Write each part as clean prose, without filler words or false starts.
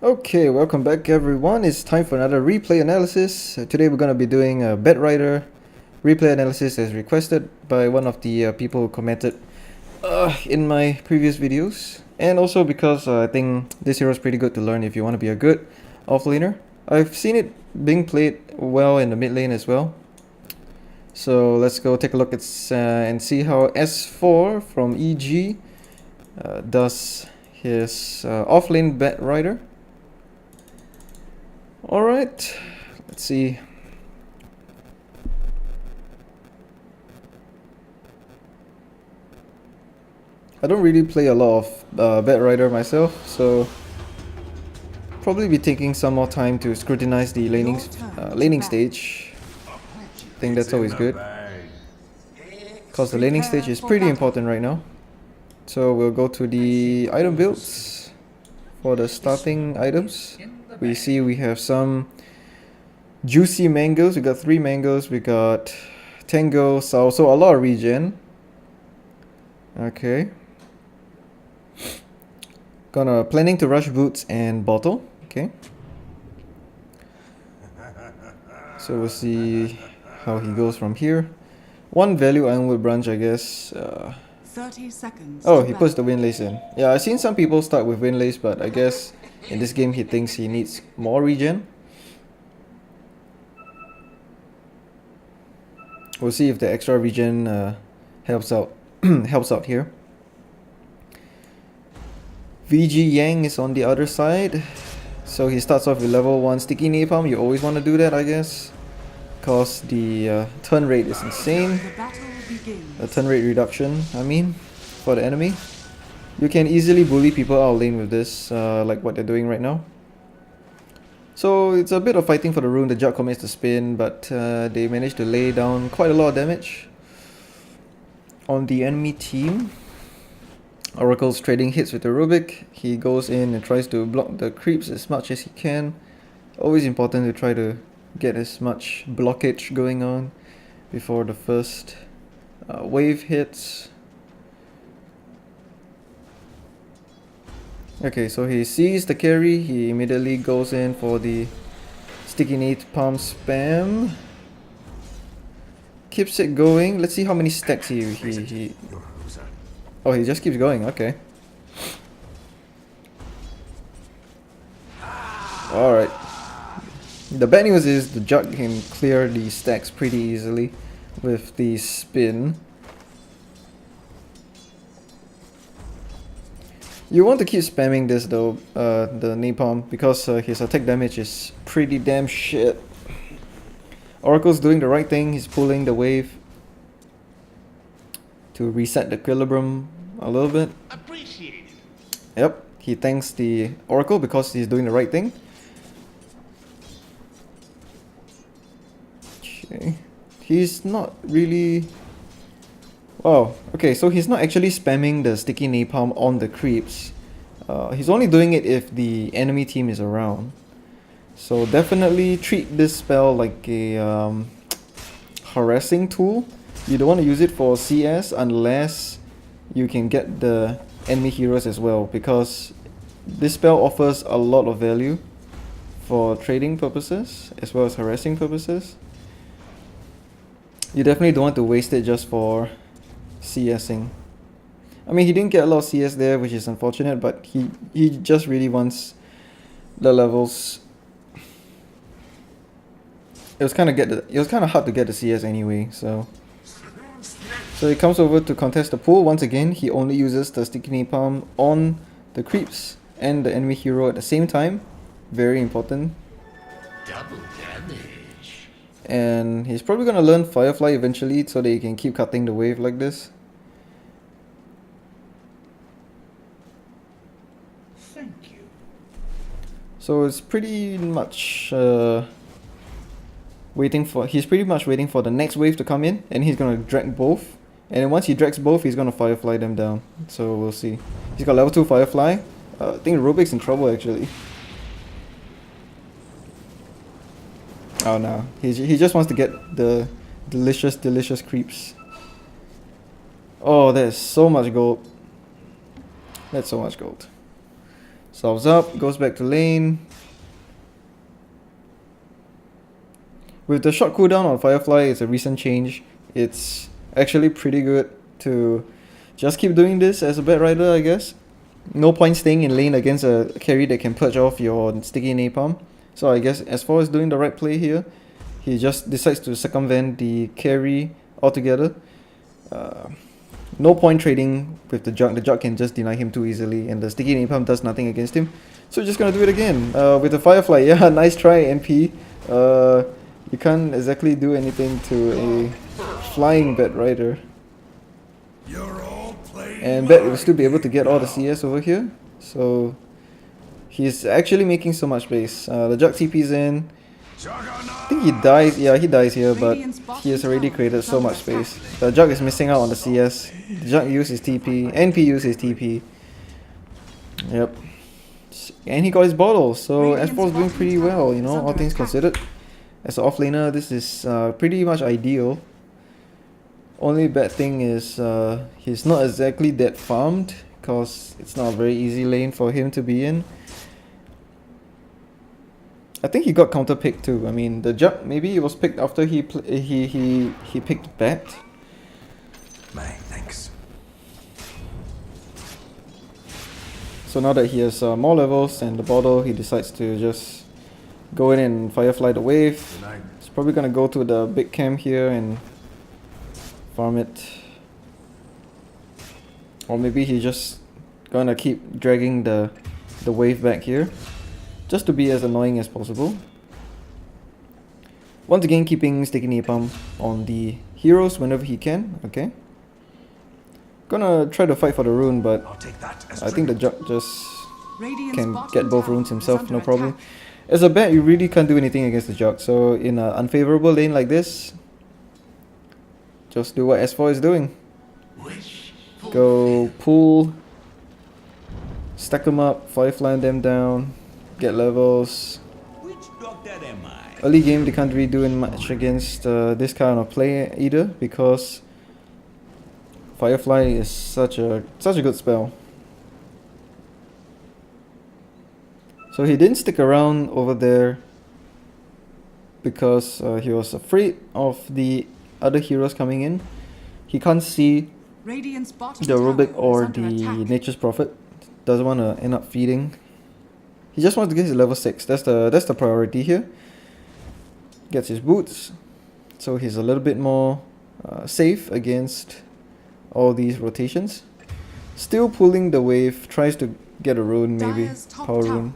Okay, welcome back everyone. It's time for another replay analysis. Today we're going to be doing a Batrider replay analysis as requested by one of the people who commented in my previous videos. And also because I think this hero is pretty good to learn if you want to be a good offlaner. I've seen it being played well in the mid lane as well. So let's go take a look at and see how S4 from EG does his offlane Batrider. Alright, let's see. I don't really play a lot of Batrider myself, so probably be taking some more time to scrutinize the laning stage. I think that's always good, because the laning stage is pretty important right now. So we'll go to the item builds for the starting items. We see we have some juicy mangoes. We got 3 mangoes. We got tango, so a lot of regen. Okay. Planning to rush boots and bottle. Okay. So we'll see how he goes from here. 1 value ironwood branch, I guess. 30 seconds. Oh, he puts the windlace in. Yeah, I've seen some people start with windlace, but I guess in this game he thinks he needs more regen. We'll see if the extra regen helps out here. VG Yang is on the other side. So he starts off with level 1 sticky napalm. You always want to do that, I guess, because the turn rate is insane. The turn rate reduction, I mean, for the enemy. You can easily bully people out of lane with this, like what they're doing right now. So it's a bit of fighting for the rune. The Jug commits the spin, but they managed to lay down quite a lot of damage on the enemy team. Oracle's trading hits with the Rubik. He goes in and tries to block the creeps as much as he can. Always important to try to get as much blockage going on before the first wave hits. Okay, so he sees the carry. He immediately goes in for the sticky napalm spam. Keeps it going. Let's see how many stacks he Oh, he just keeps going. Okay. Alright. The bad news is the Jug can clear the stacks pretty easily with the spin. You want to keep spamming this though, the napalm, because his attack damage is pretty damn shit. Oracle's doing the right thing. He's pulling the wave to reset the equilibrium a little bit. Appreciate it. Yep, he thanks the Oracle because he's doing the right thing. Okay, he's not really... Wow, okay, so he's not actually spamming the sticky napalm on the creeps. He's only doing it if the enemy team is around. So definitely treat this spell like a harassing tool. You don't want to use it for CS unless you can get the enemy heroes as well, because this spell offers a lot of value for trading purposes as well as harassing purposes. You definitely don't want to waste it just for CSing. I mean, he didn't get a lot of CS there, which is unfortunate, but he just really wants the levels. It was kind of hard to get the CS anyway, so he comes over to contest the pool. Once again, he only uses the sticky napalm on the creeps and the enemy hero at the same time. Very important. Double damage. And he's probably gonna learn Firefly eventually so that he can keep cutting the wave like this. Thank you. So it's pretty much he's pretty much waiting for the next wave to come in, and he's gonna drag both. And then once he drags both, he's gonna Firefly them down. So we'll see. He's got level 2 Firefly. I think Rubik's in trouble actually. Oh no, he just wants to get the delicious creeps. Oh, there's so much gold. That's so much gold. Solves up, goes back to lane. With the short cooldown on Firefly, it's a recent change. It's actually pretty good to just keep doing this as a Batrider, I guess. No point staying in lane against a carry that can purge off your sticky napalm. So I guess EG.S4 is doing the right play here. He just decides to circumvent the carry altogether. No point trading with the Jug. The Jug can just deny him too easily, and the sticky napalm does nothing against him. So just gonna do it again with the Firefly. Yeah, nice try, NP. You can't exactly do anything to a flying Batrider. And Bat will still be able to get all the CS over here. So he's actually making so much space. The Jug TP's in. I think he dies. Yeah, he dies here, but he has already created so much space. The Jug is missing out on the CS. The Jug used his TP. NP used his TP. Yep. And he got his bottle. So EG.S4 is doing pretty well, you know, all things considered. As an offlaner, this is pretty much ideal. Only bad thing is he's not exactly that farmed, because it's not a very easy lane for him to be in. I think he got counter picked too. I mean, the Jug, maybe it was picked after he picked Bat. Thanks. So now that he has more levels and the bottle, he decides to just go in and Firefly the wave. He's probably gonna go to the big camp here and farm it. Or maybe he's just gonna keep dragging the wave back here, just to be as annoying as possible. Once again, keeping sticky napalm on the heroes whenever he can. Okay. Gonna try to fight for the rune, but I think the Jug just can get both runes himself, no problem. As a Bat, you really can't do anything against the Jug. So in an unfavorable lane like this, just do what EG.S4 is doing. Go pull, stack them up, Firefly them down, get levels. Early game they can't really do much against this kind of play either, because Firefly is such a good spell. So he didn't stick around over there because he was afraid of the other heroes coming in. He can't see the Rubik or the Nature's Prophet. Doesn't want to end up feeding. He just wants to get his level 6. That's the priority here. Gets his boots, so he's a little bit more safe against all these rotations. Still pulling the wave, tries to get a rune, maybe power rune.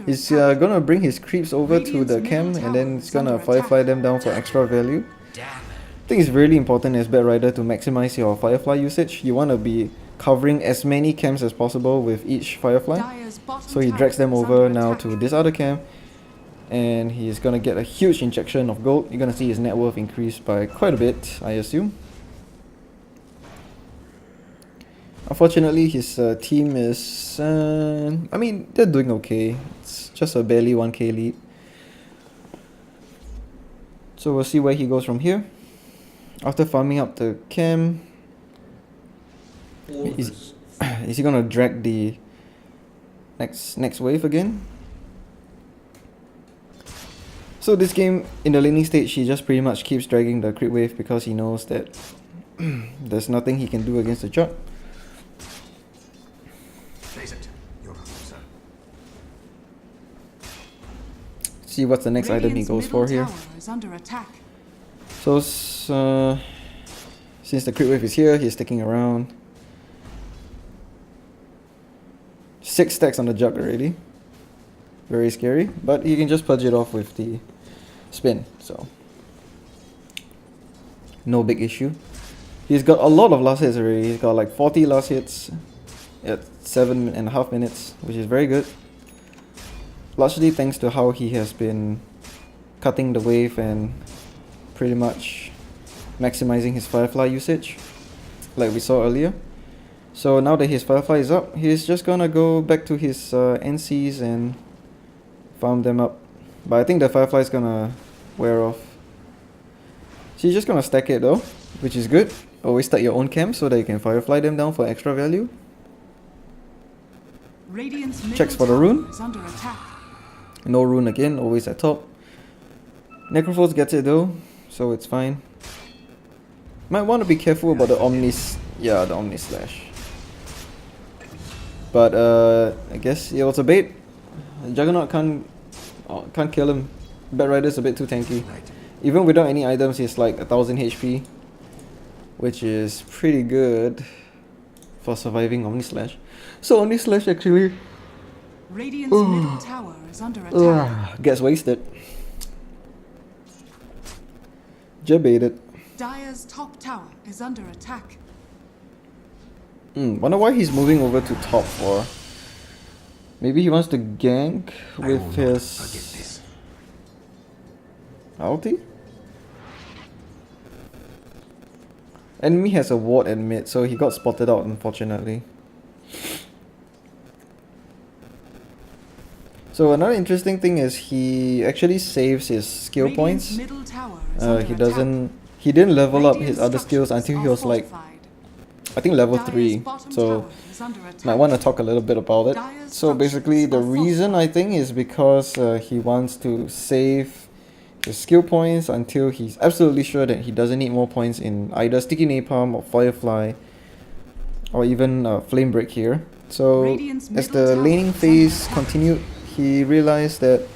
He's gonna bring his creeps over to the camp, and then he's gonna Firefly them down for extra value. I think it's really important as Batrider to maximize your Firefly usage. You want to be covering as many camps as possible with each Firefly. So he drags them over now to this other camp, and he's gonna get a huge injection of gold. You're gonna see his net worth increase by quite a bit, I assume. Unfortunately, his team is, I mean, they're doing okay. It's just a barely 1k lead. So we'll see where he goes from here. After farming up the camp, is he gonna drag the next wave again? So this game, in the laning stage, he just pretty much keeps dragging the creep wave because he knows that there's nothing he can do against the Jug. See what's the next item he goes for here. So since the creep wave is here, he's sticking around. 6 stacks on the Jug already. Very scary, but he can just purge it off with the spin, so no big issue. He's got a lot of last hits already. He's got like 40 last hits at 7.5 minutes, which is very good. Largely thanks to how he has been cutting the wave and pretty much maximizing his Firefly usage, like we saw earlier. So now that his Firefly is up, he's just gonna go back to his NCs and farm them up. But I think the Firefly is gonna wear off. So he's just gonna stack it though, which is good. Always stack your own camp so that you can Firefly them down for extra value. Radiant's middle Checks for the tower rune. is under attack. No rune again, always at top. Necrophos gets it though, so it's fine. Might want to be careful about the the Omni Slash. But I guess it was a bait. Juggernaut can't kill him. Batrider's a bit too tanky. Even without any items, he's like 1000 HP, which is pretty good for surviving Omni Slash. So Omni Slash actually Radiant's middle tower is under attack. gets wasted. Jebaited. Dire's top tower is under attack. Wonder why he's moving over to top for. Maybe he wants to gank with his ulti? Enemy has a ward at mid, so he got spotted out unfortunately. So another interesting thing is he actually saves his skill Radiant's points. middle tower is under attack. He didn't level up his Radiant's other skills structures until he are was like, fortified. I think level Dire's 3. bottom So tower is under attack. might want to talk a little bit about it. Dire's So basically the structures are reason I think is because he wants to save his skill points until he's absolutely sure that he doesn't need more points in either Sticky Napalm or Firefly or even Flame Break here. So Radiant's as middle the tower laning is under phase attack. continued, he realized that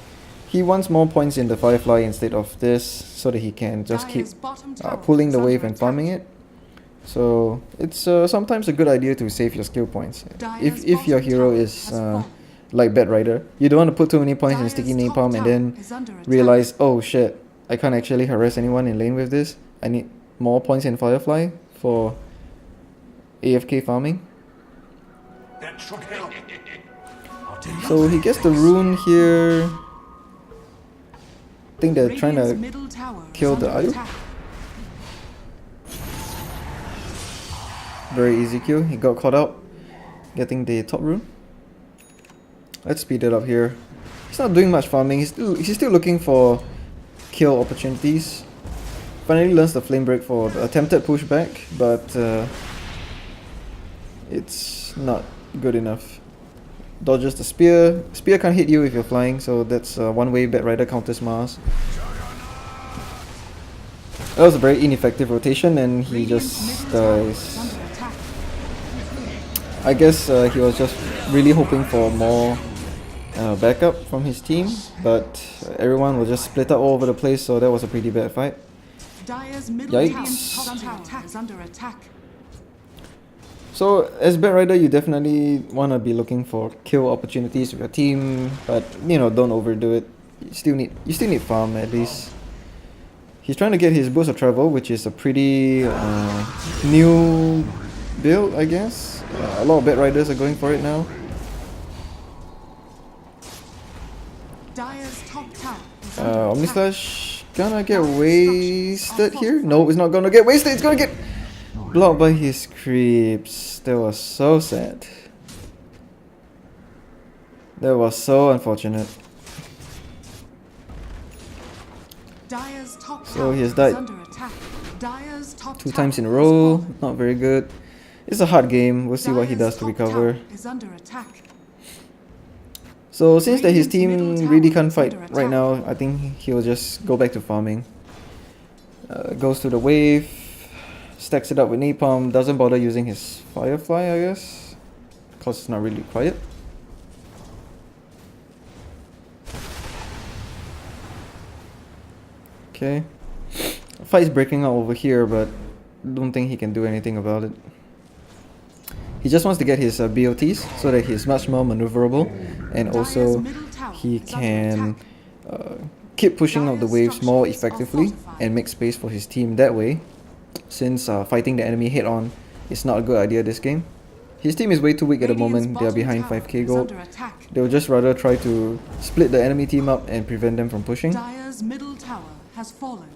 he wants more points in the Firefly instead of this so that he can just keep Dire's bottom tower pulling is the under wave and attack. farming it. So it's sometimes a good idea to save your skill points. Dire's If your bottom hero tower is has fallen. like Batrider, you don't want to put too many points in Dire's Sticky top Napalm and tower then is under attack. realize, oh shit, I can't actually harass anyone in lane with this. I need more points in Firefly for AFK farming. That should help. So he gets the rune here. I think they're trying Radiant's to middle tower is kill the under Ayu. attack. Very easy kill. He got caught out getting the top rune. Let's speed it up here. He's not doing much farming. He's still looking for kill opportunities. Finally learns the flame break for the attempted pushback, but it's not good enough. Dodges the spear. Spear can't hit you if you're flying, so that's one way Batrider counters Mars. That was a very ineffective rotation, and he Radiant's just middle tower is dies. under attack. I guess he was just really hoping for more backup from his team, but everyone was just split up all over the place, so that was a pretty bad fight. Dire's middle Yikes. tower is under attack. So as Batrider, you definitely want to be looking for kill opportunities with your team, but you know, don't overdo it. You still need farm at least. He's trying to get his Boost of Travel, which is a pretty new build, I guess. A lot of Batriders are going for it now. Dire's top tower is under Omni attack. Slash gonna get wasted here? No, it's not gonna get wasted. It's gonna get blocked by his creeps. That was so sad. That was so unfortunate. Dire's top So tower he has is died under attack. Dire's top 2 tower times in a has row. fallen. Not very good. It's a hard game. We'll see what he Dire's does to top recover. tower is under attack. So since that his Radiant's team middle really tower can't is fight under right attack. now, I think he'll just go back to farming. Goes to the wave, stacks it up with Napalm, doesn't bother using his Firefly, I guess, because it's not really required. Okay. Fight's breaking out over here, but don't think he can do anything about it. He just wants to get his BOTs so that he's much more maneuverable, and also Dire's middle tower he is under can attack. keep pushing out the Dire's waves more structures are effectively fortified. and make space for his team that way, since fighting the enemy head on is not a good idea this game. His team is way too weak at the Radiant's moment. They are bottom behind tower 5k is gold. under attack. They would just rather try to split the enemy team up and prevent them from pushing. Dire's middle tower has fallen.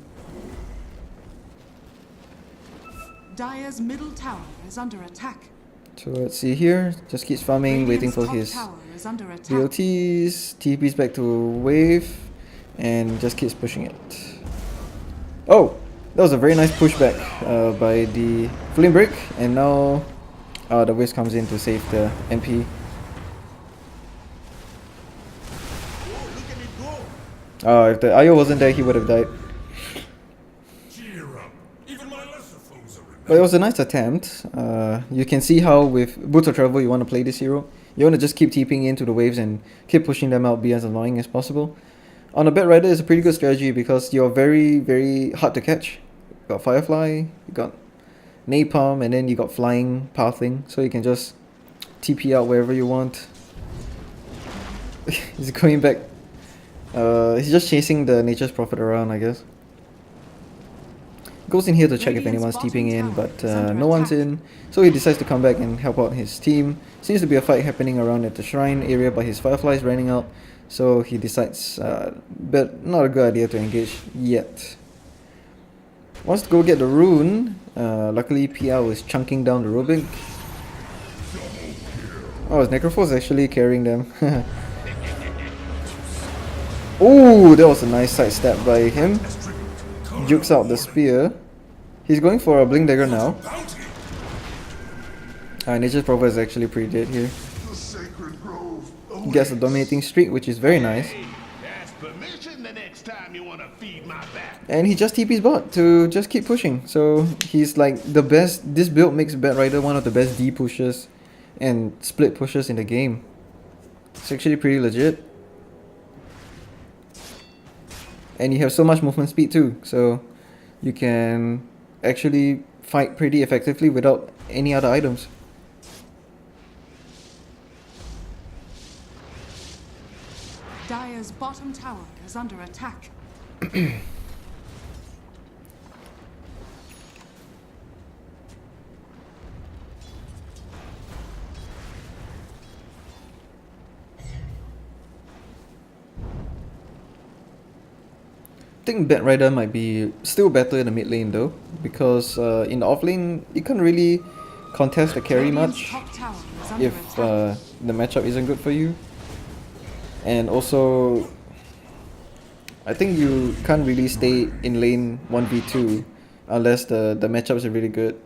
Dire's middle tower is under attack. So let's see here, just keeps farming, waiting for Radiant's his top tower is under attack. BOTs, TPs back to wave, and just keeps pushing it. Oh, that was a very nice pushback by the Flame Break, and now the Wisp comes in to save the MP. If the IO wasn't there, he would have died. Cheer up. Even my lesser foes are But it was a nice attempt. You can see how with Boots of Travel you want to play this hero. You want to just keep TPing into the waves and keep pushing them out, be as annoying as possible. On a Batrider, it's a pretty good strategy because you're very, very hard to catch. You got Firefly, you got Napalm, and then you got Flying, Pathing, so you can just TP out wherever you want. He's going back. He's just chasing the Nature's Prophet around, I guess. Goes in here to check if anyone's TPing in, but no one's in, so he decides to come back and help out his team. Seems to be a fight happening around at the shrine area, but his Firefly is running out, so he decides, but not a good idea to engage yet. Wants to go get the rune. Luckily PL is chunking down the Rubik. Oh, his Necrophos is actually carrying them. Oh, that was a nice sidestep by him. Jukes out the spear. He's going for a Blink Dagger now. Nature's Prophet is actually pretty dead here. Gets a dominating streak, which is very nice. And he just TP's bot to just keep pushing. So he's like the best. This build makes Batrider one of the best D pushes and split pushes in the game. It's actually pretty legit. And you have so much movement speed too, so you can actually fight pretty effectively without any other items. Dire's bottom tower is under attack. I think Batrider might be still better in the mid lane though, because in the off lane you can't really contest the carry much if the matchup isn't good for you. And also, I think you can't really stay in lane 1v2 unless the matchups are really good.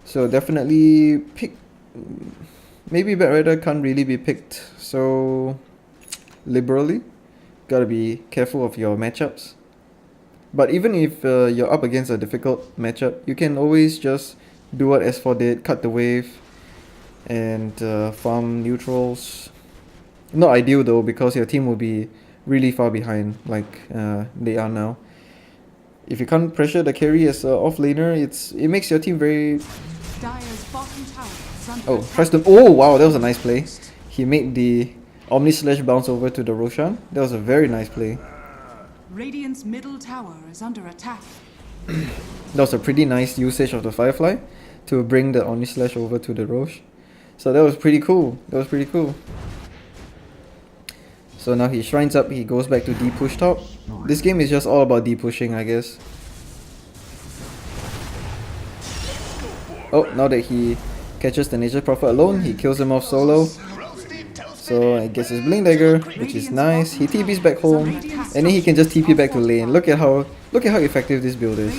So definitely pick. Maybe Batrider can't really be picked so liberally. Gotta be careful of your matchups. But even if you're up against a difficult matchup, you can always just do what S4 did, cut the wave, and farm neutrals. Not ideal though, because your team will be really far behind, like they are now. If you can't pressure the carry as an offlaner, it makes your team very... Oh, Preston! Oh wow, that was a nice play. He made the Omni Slash bounce over to the Roshan. That was a very nice play. Radiant's middle tower is under attack. That was a pretty nice usage of the Firefly to bring the Omni Slash over to the Rosh. So that was pretty cool. That was pretty cool. So now he shrines up, he goes back to D push top. This game is just all about D pushing, I guess. Oh, now that he catches the Nature's Prophet alone, he kills him off solo. So I guess his Blink Dagger, which is nice. He TP's back home, and then he can just TP back to lane. Look at how effective this build is.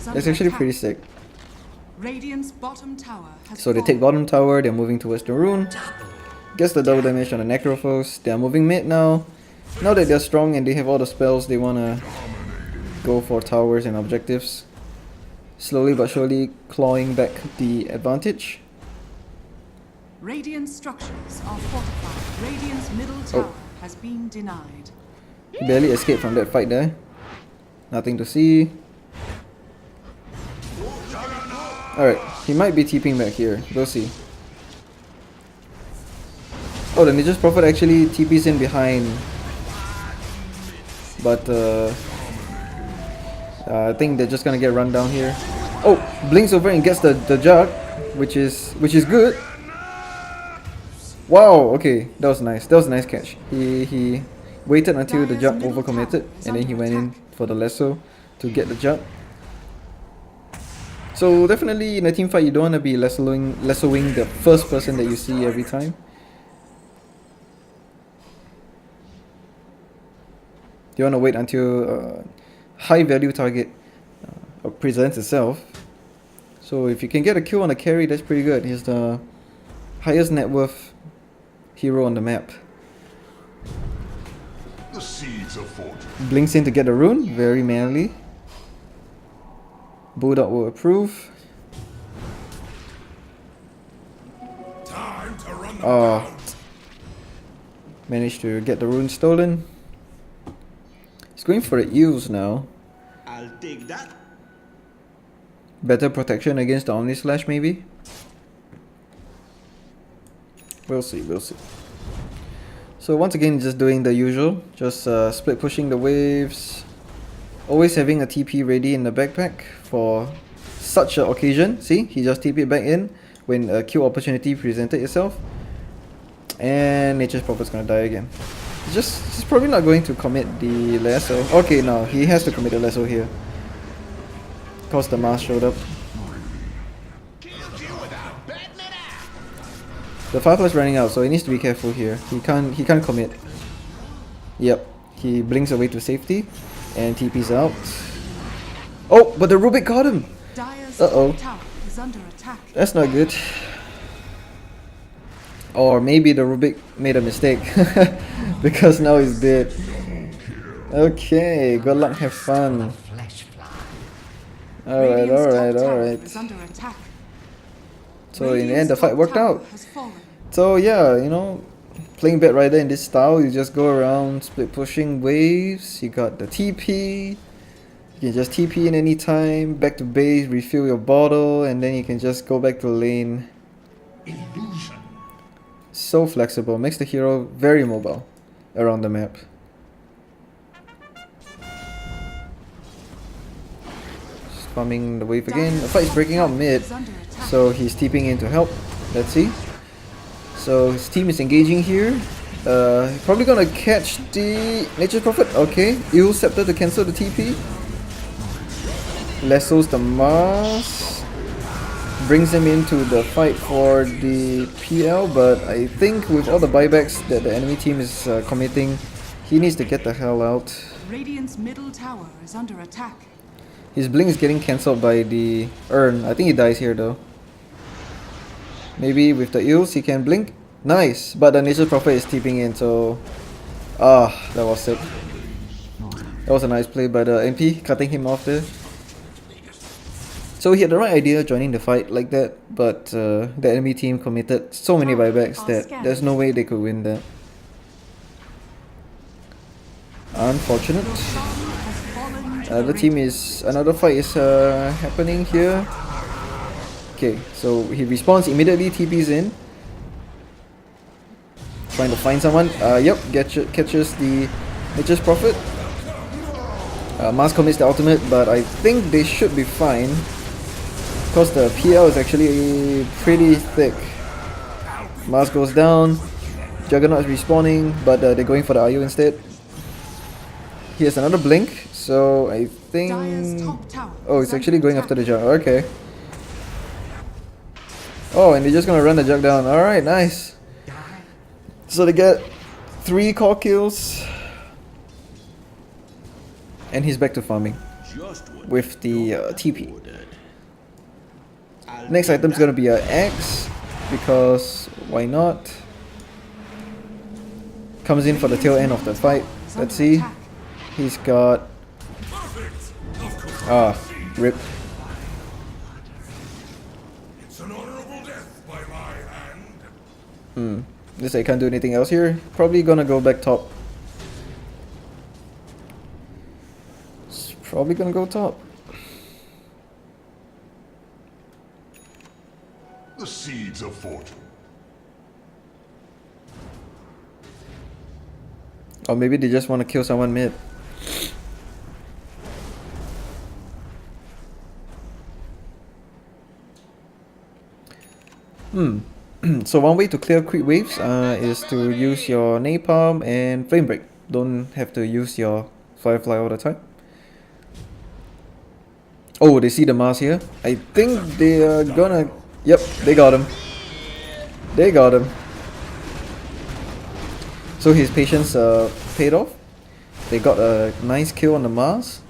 It's actually pretty sick. So they take bottom tower, they're moving towards the rune. Gets the double damage on the Necrophos. They're moving mid now. Now that they're strong and they have all the spells, they wanna go for towers and objectives. Slowly but surely clawing back the advantage. Radiant structures are fortified. Radiant's middle tower has been denied. He barely escaped from that fight there. Nothing to see. Alright, he might be TPing back here. We'll see. Oh, the Nature's Prophet actually TP's in behind. But I think they're just gonna get run down here. Oh, blinks over and gets the jug, which is good. Wow, okay, that was nice. That was a nice catch. He waited until the jug overcommitted, and then he went in for the lasso to get the jug. So definitely in a team fight, you don't want to be lassoing the first person that you see every time. You want to wait until a high value target presents itself. So if you can get a kill on a carry, that's pretty good. He's the highest net worth hero on the map. The seeds of fortune. Blinks in to get the rune, very manly. Bulldog will approve. Time to run them Oh, down. managed to get the rune stolen. He's going for the eels now. I'll take that. Better protection against the Omni Slash maybe? We'll see, we'll see. So once again, just doing the usual. Just split pushing the waves. Always having a TP ready in the backpack for such an occasion. See, he just TP'd back in when a kill opportunity presented itself. And Nature's Prophet's gonna die again. He's probably not going to commit the lasso. Okay, no, he has to commit the lasso here. Cause the mask showed up. The Firefly's running out, so he needs to be careful here. He can't commit. Yep, he blinks away to safety and TP's out. Oh, but the Rubik got him. Dire's Uh-oh. top tower is under attack. That's not good. Or maybe the Rubik made a mistake because now he's dead. Okay, good luck, have fun. Alright, Radiant's alright, top tower alright. is under attack. So in the Radiant's end, the fight top worked tower out. has fallen. So yeah, you know, playing Batrider in this style, you just go around split pushing waves. You got the TP. You can just TP in any time, back to base, refill your bottle, and then you can just go back to lane. Illusion. So flexible, makes the hero very mobile around the map. Just farming the wave again. The fight is breaking out mid, Is under attack. so he's TPing in to help. Let's see. So his team is engaging here. Probably gonna catch the Nature's Prophet. Okay, Eel Scepter to cancel the TP. Lassos the Mars. Brings him into the fight for the PL, but I think with all the buybacks that the enemy team is committing, he needs to get the hell out. Radiant's middle tower is under attack. His blink is getting cancelled by the urn. I think he dies here though. Maybe with the eels he can blink. Nice, but the Nature's Prophet is TPing in, so that was sick. That was a nice play by the MP, cutting him off there. So he had the right idea joining the fight like that, but the enemy team committed so many buybacks that there's no way they could win that. Unfortunate. Your song has fallen to The team is another fight is happening here. Okay, so he respawns immediately, TP's in. Trying to find someone. Yep, catches the Nature's Prophet. Mars commits the ultimate, but I think they should be fine. Because the PL is actually pretty thick. Mars goes down. Juggernaut is respawning, but they're going for the IU instead. He has another blink, so I think... Dire's top tower Oh, is it's actually under going attack. after the jug. Okay. Oh, and they're just gonna run the jug down. Alright, nice. So they get 3 core kills. And he's back to farming Just what with the TP. ordered. I'll Next take item's that. gonna be an Axe, because why not? Comes in for the tail end of the fight. Is Let's under see. attack. He's got... Perfect. Of course. rip. It's an honorable death by my hand. This I can't do anything else here. Probably gonna go back top. It's probably gonna go top. The seeds of fortune. Or maybe they just want to kill someone mid. So one way to clear creep waves is to use your napalm and flame break. Don't have to use your firefly all the time. Oh, they see the Mars here. I think they are gonna... Yep, they got him. They got him. So his patience paid off. They got a nice kill on the Mars.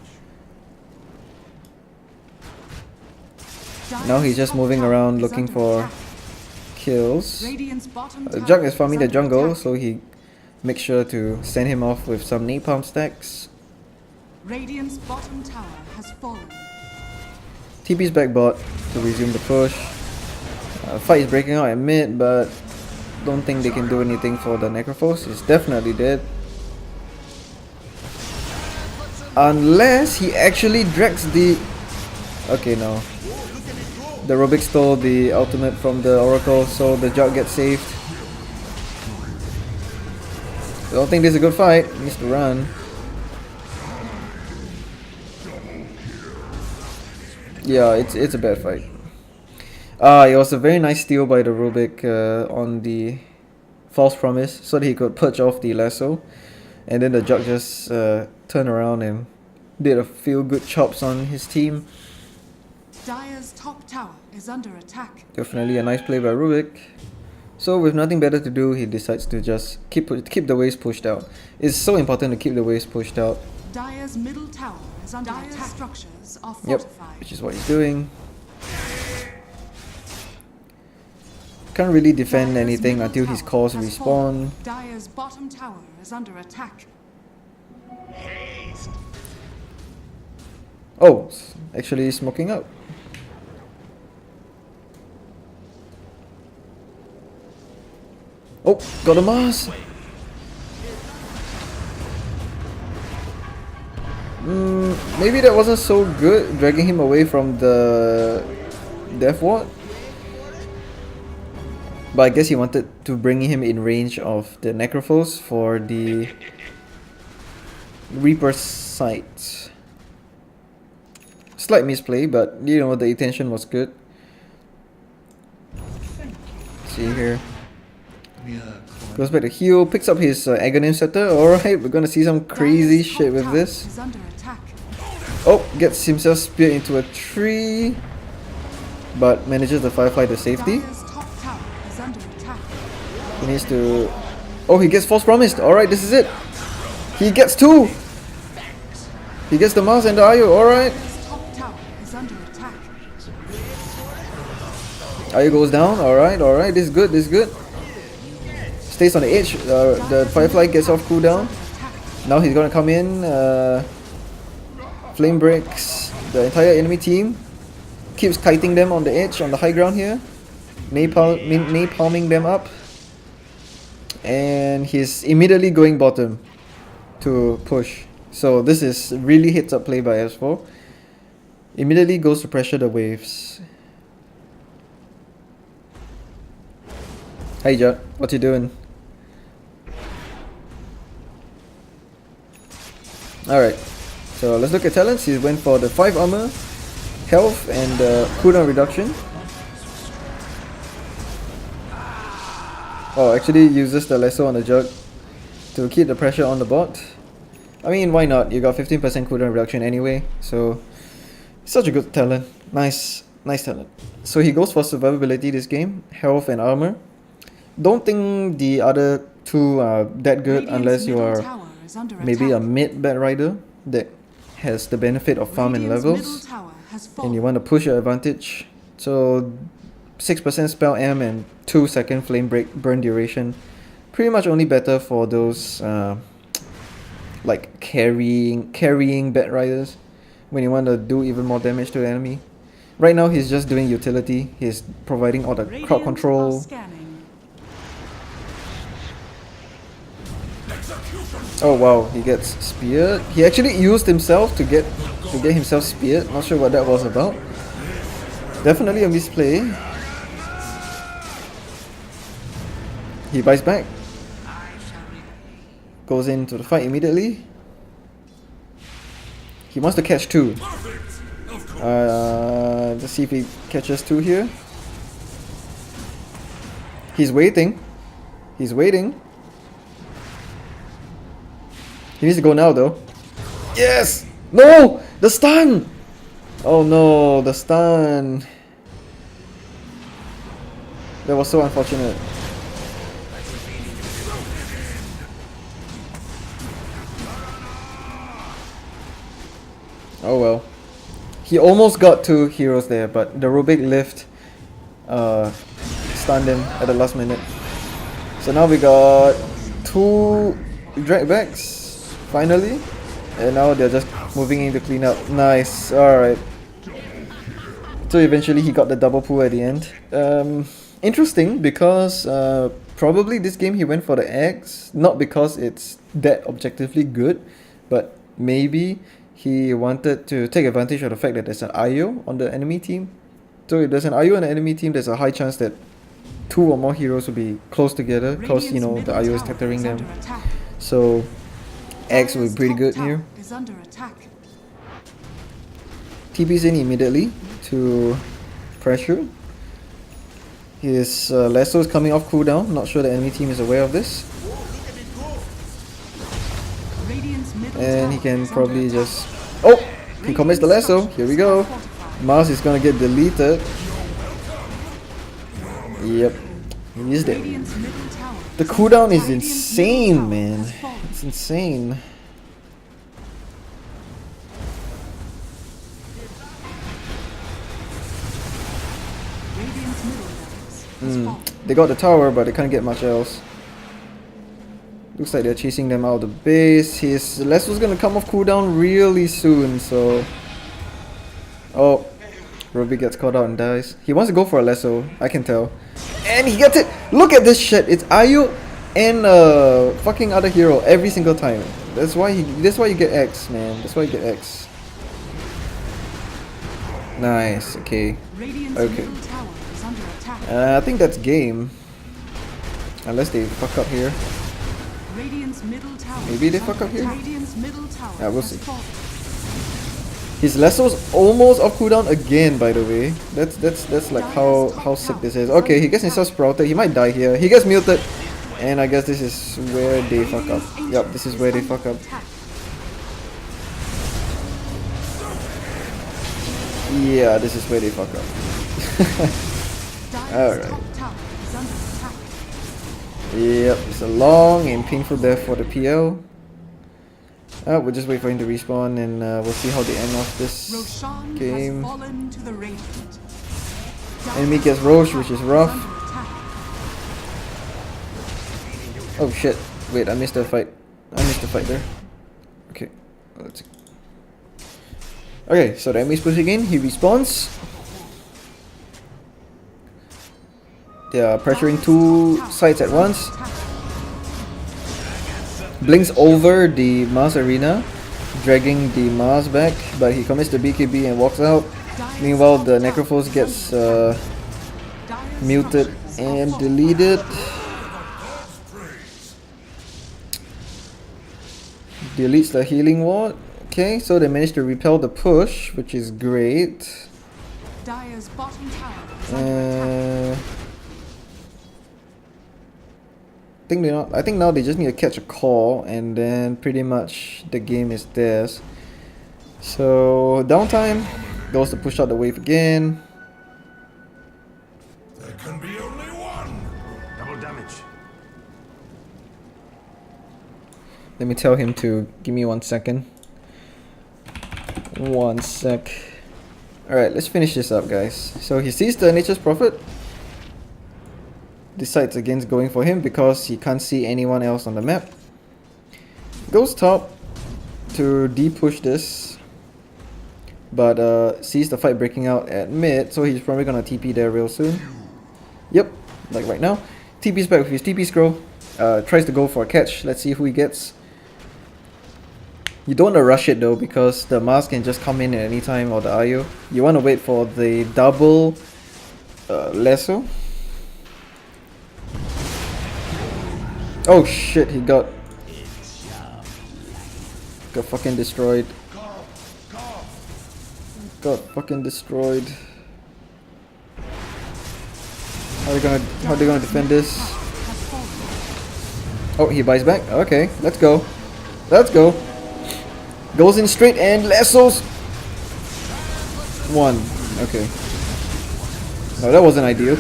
Now he's just moving around looking for kills. Radiant's bottom Jug tower is farming the under jungle, attack. so he make sure to send him off with some napalm stacks. Radiant's bottom tower has fallen. TP's back bot to resume the push. Fight is breaking out at mid, but don't think they can do anything for the Necrophos. He's definitely dead. Unless he actually drags the... Okay, no. The Rubik stole the ultimate from the Oracle, so the Jug gets saved. I don't think this is a good fight. He needs to run. Yeah, it's a bad fight. It was a very nice steal by the Rubik on the false promise, so that he could purge off the lasso. And then the Jug just turned around and did a few good chops on his team. Dire's top tower is under attack. Definitely a nice play by Rubik. So with nothing better to do, he decides to just keep the waves pushed out. It's so important to keep the waves pushed out. Dire's middle tower is under attack. Dire's structures are Yep, fortified. which is what he's doing. Can't really defend Dire's anything middle until his tower calls has respawn. fallen. Dire's bottom tower is under attack. Oh, actually smoking out. Oh, got a Mars. Maybe that wasn't so good, dragging him away from the Death Ward. But I guess he wanted to bring him in range of the Necrophos for the Reaper's sight. Slight misplay, but you know, the intention was good. See here. Goes back to heal, picks up his Aghanim Scepter. Alright, we're gonna see some crazy Dire's shit top with tower this. is under attack. Oh, gets himself speared into a tree, but manages to firefly to safety. Dire's top tower is under attack. He needs to... Oh, he gets false promised. Alright, this is it. He gets two. He gets the Mars and the Ayo. Alright. Dire's top tower is under attack. Ayo goes down. Alright, alright. This is good, this is good. Stays on the edge. The Firefly gets off cooldown. Now he's gonna come in. Flame breaks the entire enemy team. Keeps kiting them on the edge, on the high ground here. Napalming them up. And he's immediately going bottom to push. So this is really hits up play by S4. Immediately goes to pressure the waves. Hey Judd, what you doing? Alright, so let's look at talents. He went for the 5 armor, health, and cooldown reduction. Oh, actually uses the lasso on the Jug to keep the pressure on the bot. I mean, why not? You got 15% cooldown reduction anyway, so such a good talent. Nice talent. So he goes for survivability this game, health and armor. Don't think the other two are that good unless you are maybe a mid Batrider that has the benefit of farm and levels, and you want to push your advantage. So 6% spell M and 2-second flame break burn duration, pretty much only better for those like carrying Batriders when you want to do even more damage to the enemy. Right now he's just doing utility. He's providing all the crowd control. Oh wow, he gets speared. He actually used himself to get himself speared. Not sure what that was about. Definitely a misplay. He buys back. Goes into the fight immediately. He wants to catch 2. Let's see if he catches 2 here. He's waiting. He's waiting. He needs to go now though. Yes! No! The stun! Oh no, the stun. That was so unfortunate. Oh well. He almost got 2 heroes there, but the Rubik lift stunned him at the last minute. So now we got 2 dragbacks finally, and now they're just moving in to clean up. Nice. Alright. So eventually he got the double pull at the end. Interesting because probably this game he went for the X, not because it's that objectively good, but maybe he wanted to take advantage of the fact that there's an IO on the enemy team. So if there's an IO on the enemy team, there's a high chance that 2 or more heroes will be close together because, you know, the IO is tethering them. So X will be pretty good here. TP's in immediately to pressure. His lasso is coming off cooldown. Not sure the enemy team is aware of this. And he can probably just... Oh! He commits the lasso. Here we go. Mars is gonna get deleted. Yep. He's dead. The cooldown is insane, man. It's insane. They got the tower, but they can't get much else. Looks like they're chasing them out of the base. His lasso's gonna come off cooldown really soon, so... Oh, Ruby gets caught out and dies. He wants to go for a lasso, I can tell. And he gets it! Look at this shit! It's Ayu and fucking other hero every single time. That's why you get X, man. That's why you get X. Nice, okay. Okay. I think that's game. Unless they fuck up here. Maybe they fuck up here? Yeah, we'll see. His lasso's almost off cooldown again, by the way. That's like how sick this is. Okay, he gets himself sprouted. He might die here. He gets muted. And I guess this is where they fuck up. Yup, this is where they fuck up. Yeah, this is where they fuck up. Alright. Yep, it's a long and painful death for the PL. We'll just wait for him to respawn and we'll see how they end off this game. Enemy gets Roche, which is rough. Oh shit, wait, I missed the fight. I missed the fight there. Okay, let's see. Okay, so the enemy's pushing in, he respawns. They are pressuring 2 sites at once. Blinks over the Mars arena, dragging the Mars back, but he commits the BKB and walks out. Meanwhile, the Necrophos gets muted and deleted. Deletes the healing ward. Okay, so they managed to repel the push, which is great. I think now they just need to catch a call, and then pretty much the game is theirs. So downtime goes to push out the wave again. There can be only one. Double damage. Let me tell him to give me 1 second. 1 sec. Alright, let's finish this up, guys. So he sees the Nature's Prophet, decides against going for him because he can't see anyone else on the map. Goes top to de-push this, but sees the fight breaking out at mid, so he's probably gonna TP there real soon. Yep, like right now. TP's back with his TP scroll. Tries to go for a catch. Let's see who he gets. You don't want to rush it though, because the Mars can just come in at any time, or the IO. You want to wait for the double lasso. Oh shit, he got fucking destroyed. Got fucking destroyed. How are they gonna defend this? Oh, he buys back. Okay, let's go. Let's go. Goes in straight and lassos. 1. Okay. No, that wasn't ideal.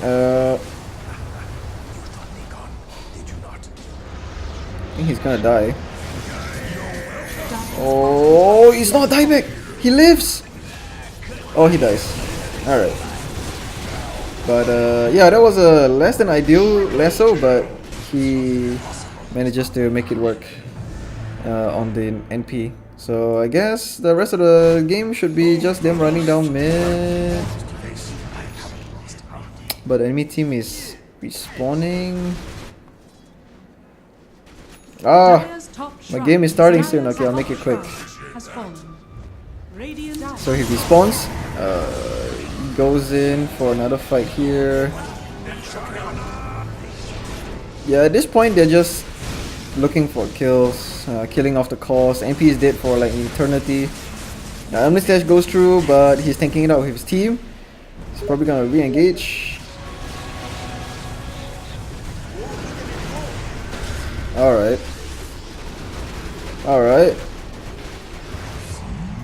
I think he's gonna die. Oh, he's not dieback. He lives. Oh, he dies. Alright. But yeah, that was a less than ideal lasso, but he manages to make it work on the NP. So I guess the rest of the game should be just them running down mid. But the enemy team is respawning. Ah, my game is starting soon. Okay, I'll make it quick. So he respawns, goes in for another fight here. Yeah, at this point they're just looking for kills, killing off the cause. MP is dead for like an eternity. Now Amnesty goes through, but he's tanking it out with his team. He's probably gonna re-engage. Alright. Alright.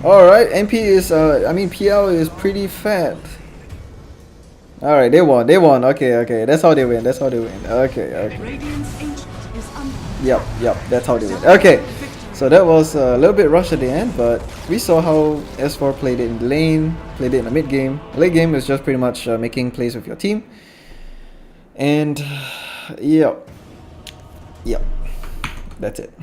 Alright, MP is, PL is pretty fat. Alright, they won, okay, that's how they win, okay. Yep, that's how they win. Okay, so that was a little bit rushed at the end, but we saw how S4 played it in the lane, played it in the mid game. Late game is just pretty much making plays with your team. And, yep, that's it.